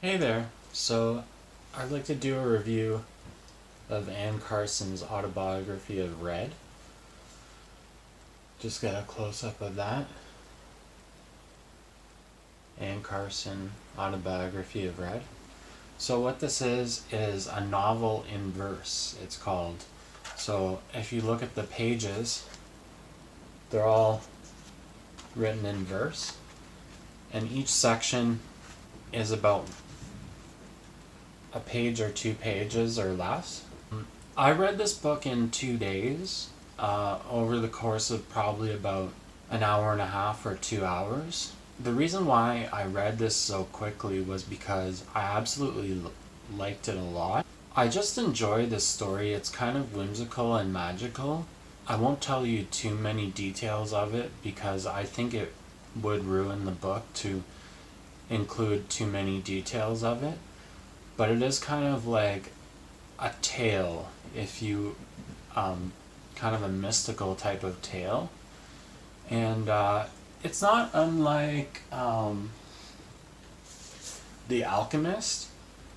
Hey there. So, I'd like to do a review of Anne Carson's Autobiography of Red. Just get a close up of that. Anne Carson, Autobiography of Red. So, what this is a novel in verse, it's called. So, if you look at the pages, they're all written in verse, and each section is about a page or 2 pages or less. I read this book in 2 days, over the course of probably about an hour and a half or 2 hours. The reason why I read this so quickly was because I absolutely liked it a lot. I just enjoy this story. It's kind of whimsical and magical. I won't tell you too many details of it because I think it would ruin the book to include too many details of it. But it is kind of like a tale, if you, kind of a mystical type of tale. And it's not unlike The Alchemist,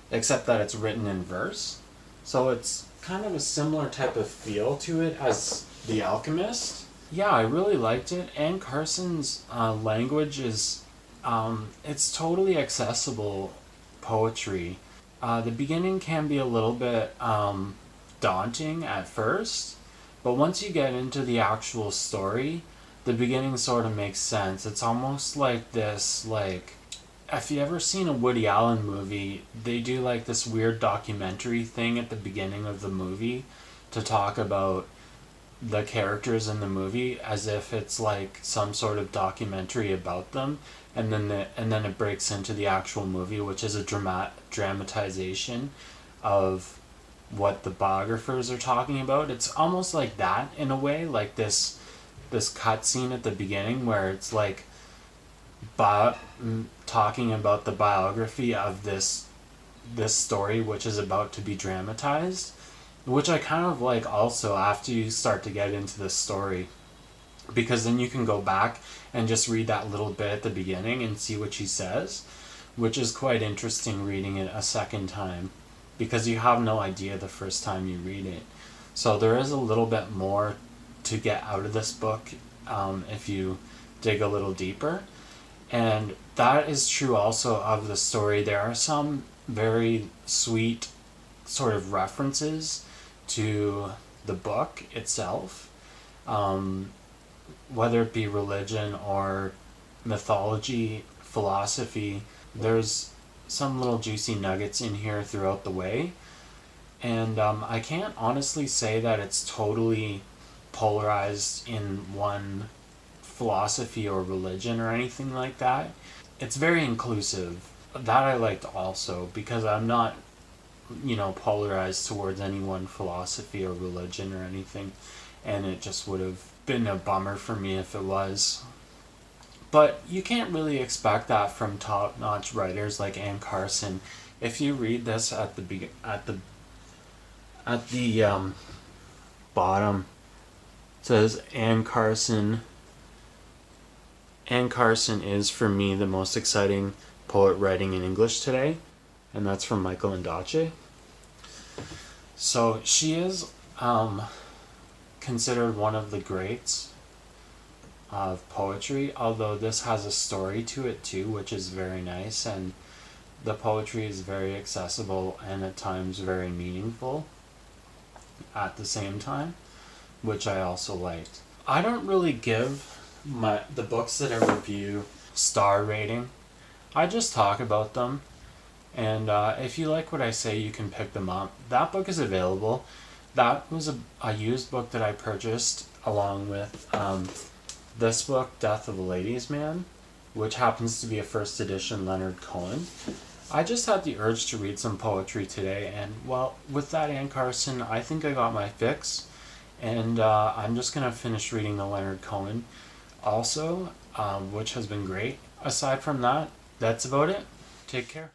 except that it's written in verse. So it's kind of a similar type of feel to it as The Alchemist. Yeah, I really liked it. Anne Carson's language is, it's totally accessible poetry. The beginning can be a little bit daunting at first, but once you get into the actual story, the beginning sort of makes sense. It's almost like this, like, if you ever seen a Woody Allen movie, they do like this weird documentary thing at the beginning of the movie to talk about the characters in the movie as if it's like some sort of documentary about them, and then it breaks into the actual movie, which is a dramatization of what the biographers are talking about. It's almost like that in a way, like this cut scene at the beginning where it's like talking about the biography of this story which is about to be dramatized, which I kind of like also after you start to get into the story, because then you can go back and just read that little bit at the beginning and see what she says, which is quite interesting reading it a second time because you have no idea the first time you read it. So there is a little bit more to get out of this book if you dig a little deeper. And that is true also of the story. There are some very sweet sort of references to the book itself, whether it be religion or mythology, philosophy. There's some little juicy nuggets in here throughout the way. And I can't honestly say that it's totally polarized in one philosophy or religion or anything like that. It's very inclusive. That I liked also because I'm not, polarized towards any one philosophy or religion or anything, and it just would have been a bummer for me if it was. But you can't really expect that from top-notch writers like Anne Carson. If you read this at the bottom, it says Anne Carson. Anne Carson is for me the most exciting poet writing in English today, and that's from Michael Ondaatje. So she is considered one of the greats of poetry, although this has a story to it too, which is very nice, and the poetry is very accessible and at times very meaningful at the same time, which I also liked. I don't really give the books that I review star rating. I just talk about them, and if you like what I say, you can pick them up. That book is available. That was a used book that I purchased along with this book, Death of a Ladies' Man, which happens to be a first edition Leonard Cohen. I just had the urge to read some poetry today, and well, with that Anne Carson, I think I got my fix, and I'm just going to finish reading the Leonard Cohen also, which has been great. Aside from that, that's about it. Take care.